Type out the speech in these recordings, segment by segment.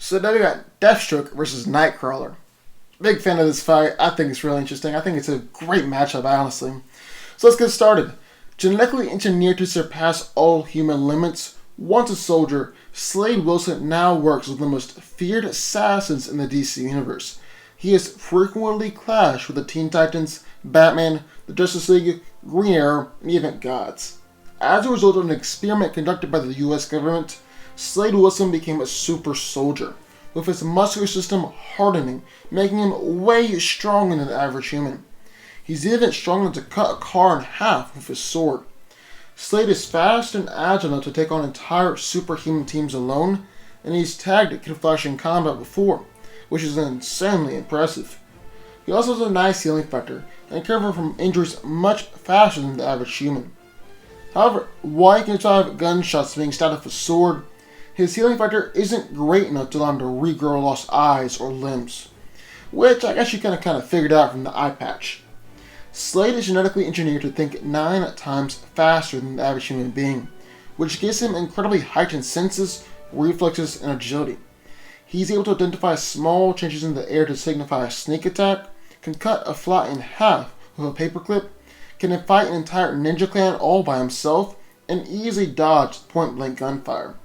So now we got Deathstroke versus Nightcrawler. Big fan of this fight. I think it's really interesting. I think it's a great matchup, honestly. So let's get started. Genetically engineered to surpass all human limits, once a soldier, Slade Wilson now works with the most feared assassins in the DC universe. He has frequently clashed with the Teen Titans, Batman, the Justice League, Green Arrow, and even gods. As a result of an experiment conducted by the US government, Slade Wilson became a super soldier, with his muscular system hardening, making him way stronger than the average human. He's even strong enough to cut a car in half with his sword. Slade is fast and agile enough to take on entire superhuman teams alone, and he's tagged Kid Flash in combat before, which is insanely impressive. He also has a nice healing factor and can recover from injuries much faster than the average human. However, while he can survive gunshots being stabbed with a sword, his healing factor isn't great enough to allow him to regrow lost eyes or limbs, which I guess you kind of figured out from the eye patch. Slade is genetically engineered to think 9 times faster than the average human being, which gives him incredibly heightened senses, reflexes, and agility. He's able to identify small changes in the air to signify a sneak attack, can cut a fly in half with a paperclip, can fight an entire ninja clan all by himself, and easily dodge point-blank gunfire.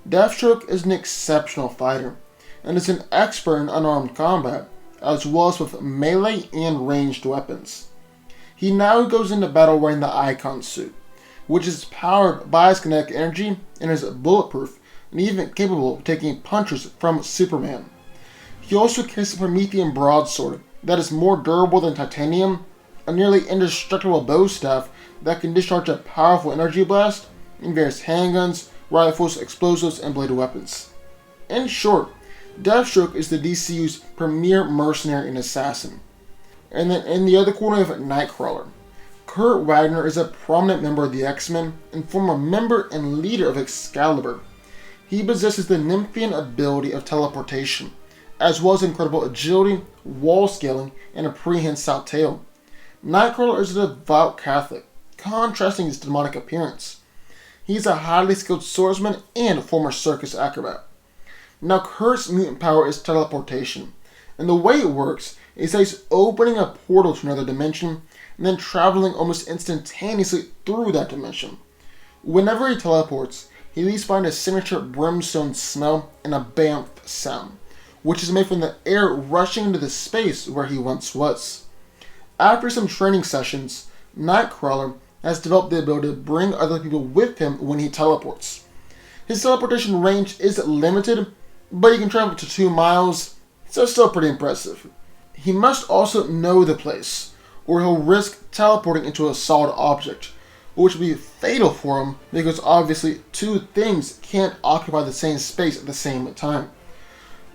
Deathstroke is an exceptional fighter, and is an expert in unarmed combat, as well as with melee and ranged weapons. He now goes into battle wearing the Icon suit, which is powered by his kinetic energy and is bulletproof and even capable of taking punches from Superman. He also carries a Promethean broadsword that is more durable than titanium, a nearly indestructible bow staff that can discharge a powerful energy blast, and various handguns, rifles, explosives, and bladed weapons. In short, Deathstroke is the DCU's premier mercenary and assassin. And then in the other corner of Nightcrawler, Kurt Wagner is a prominent member of the X-Men and former member and leader of Excalibur. He possesses the Nymphian ability of teleportation, as well as incredible agility, wall scaling, and a prehensile tail. Nightcrawler is a devout Catholic, contrasting his demonic appearance. He's a highly skilled swordsman and former circus acrobat. Now Kurt's mutant power is teleportation, and the way it works is that he's opening a portal to another dimension and then traveling almost instantaneously through that dimension. Whenever he teleports, he leaves behind a signature brimstone smell and a bamf sound, which is made from the air rushing into the space where he once was. After some training sessions, Nightcrawler has developed the ability to bring other people with him when he teleports. His teleportation range is limited, but he can travel to 2 miles, so still pretty impressive. He must also know the place, or he'll risk teleporting into a solid object, which would be fatal for him because obviously 2 things can't occupy the same space at the same time.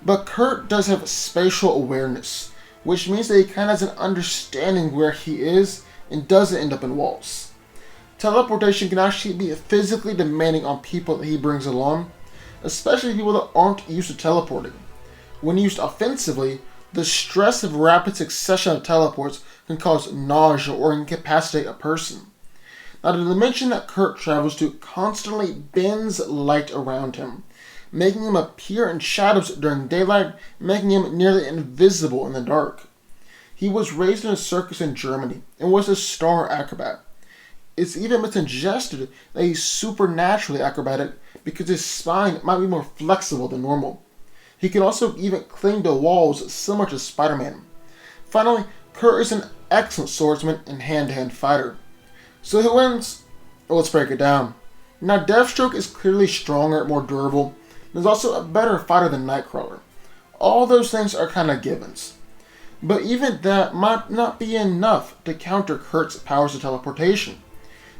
But Kurt does have spatial awareness, which means that he kind of has an understanding where he is and doesn't end up in walls. Teleportation can actually be physically demanding on people that he brings along, especially people that aren't used to teleporting. When used offensively, the stress of rapid succession of teleports can cause nausea or incapacitate a person. Now, the dimension that Kurt travels to constantly bends light around him, making him appear in shadows during daylight, making him nearly invisible in the dark. He was raised in a circus in Germany and was a star acrobat. It's even been suggested that he's supernaturally acrobatic because his spine might be more flexible than normal. He can also even cling to walls similar to Spider-Man. Finally, Kurt is an excellent swordsman and hand-to-hand fighter. So who wins? Well, let's break it down. Now, Deathstroke is clearly stronger, more durable, and is also a better fighter than Nightcrawler. All those things are kind of givens. But even that might not be enough to counter Kurt's powers of teleportation.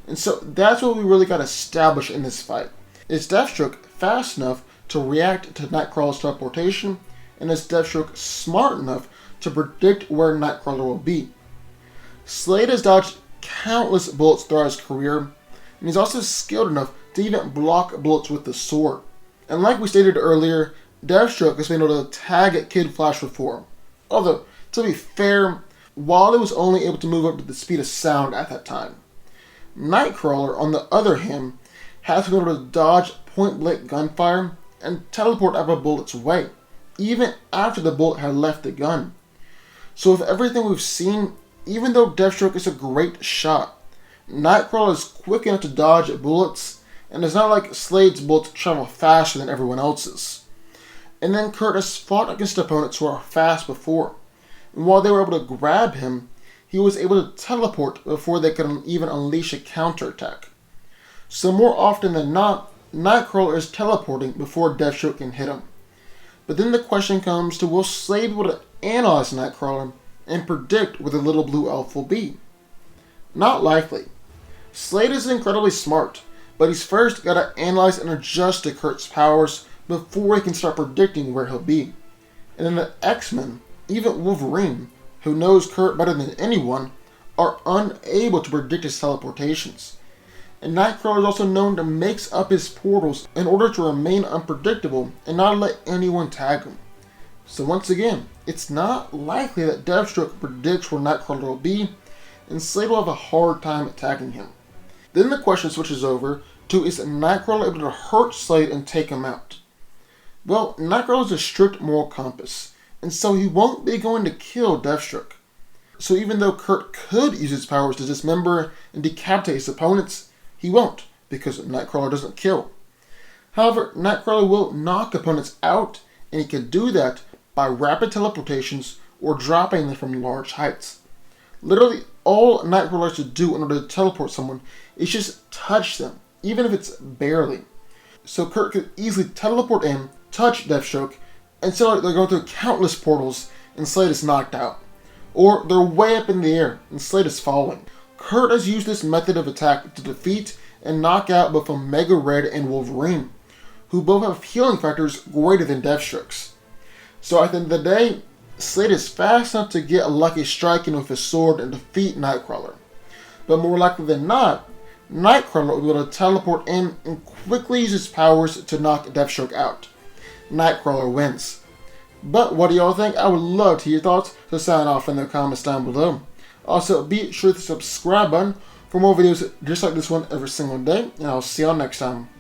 And so that's what we really got to establish in this fight. Is Deathstroke fast enough to react to Nightcrawler's teleportation, and is Deathstroke smart enough to predict where Nightcrawler will be? Slade has dodged countless bullets throughout his career, and he's also skilled enough to even block bullets with the sword. And like we stated earlier, Deathstroke has been able to tag at Kid Flash before. Although, to be fair, Wally was only able to move up to the speed of sound at that time. Nightcrawler, on the other hand, has been able to dodge point-blank gunfire and teleport out of a bullet's way, even after the bullet had left the gun. So with everything we've seen, even though Deathstroke is a great shot, Nightcrawler is quick enough to dodge bullets, and it's not like Slade's bullets travel faster than everyone else's. And then Kurt has fought against opponents who are fast before, and while they were able to grab him, he was able to teleport before they could even unleash a counterattack. So more often than not, Nightcrawler is teleporting before Deathstroke can hit him. But then the question comes to, will Slade be able to analyze Nightcrawler and predict where the little blue elf will be? Not likely. Slade is incredibly smart, but he's first got to analyze and adjust to Kurt's powers before he can start predicting where he'll be. And then the X-Men, even Wolverine, who knows Kurt better than anyone, are unable to predict his teleportations. And Nightcrawler is also known to mix up his portals in order to remain unpredictable and not let anyone tag him. So once again, it's not likely that Deathstroke predicts where Nightcrawler will be, and Slade will have a hard time attacking him. Then the question switches over to, is Nightcrawler able to hurt Slade and take him out? Well, Nightcrawler is a strict moral compass, and so he won't be going to kill Deathstroke. So even though Kurt could use his powers to dismember and decapitate his opponents, he won't, because Nightcrawler doesn't kill. However, Nightcrawler will knock opponents out, and he can do that by rapid teleportations or dropping them from large heights. Literally, all Nightcrawler has to do in order to teleport someone is just touch them, even if it's barely. So Kurt could easily teleport in, touch Deathstroke, and so they're going through countless portals and Slade is knocked out. Or they're way up in the air and Slade is falling. Kurt has used this method of attack to defeat and knock out both Omega Red and Wolverine, who both have healing factors greater than Deathstroke's. So at the end of the day, Slade is fast enough to get a lucky strike in with his sword and defeat Nightcrawler. But more likely than not, Nightcrawler will be able to teleport in and quickly use his powers to knock Deathstroke out. Nightcrawler wins. But what do y'all think? I would love to hear your thoughts, so sign off in the comments down below. Also, be sure to subscribe button for more videos just like this one every single day, and I'll see y'all next time.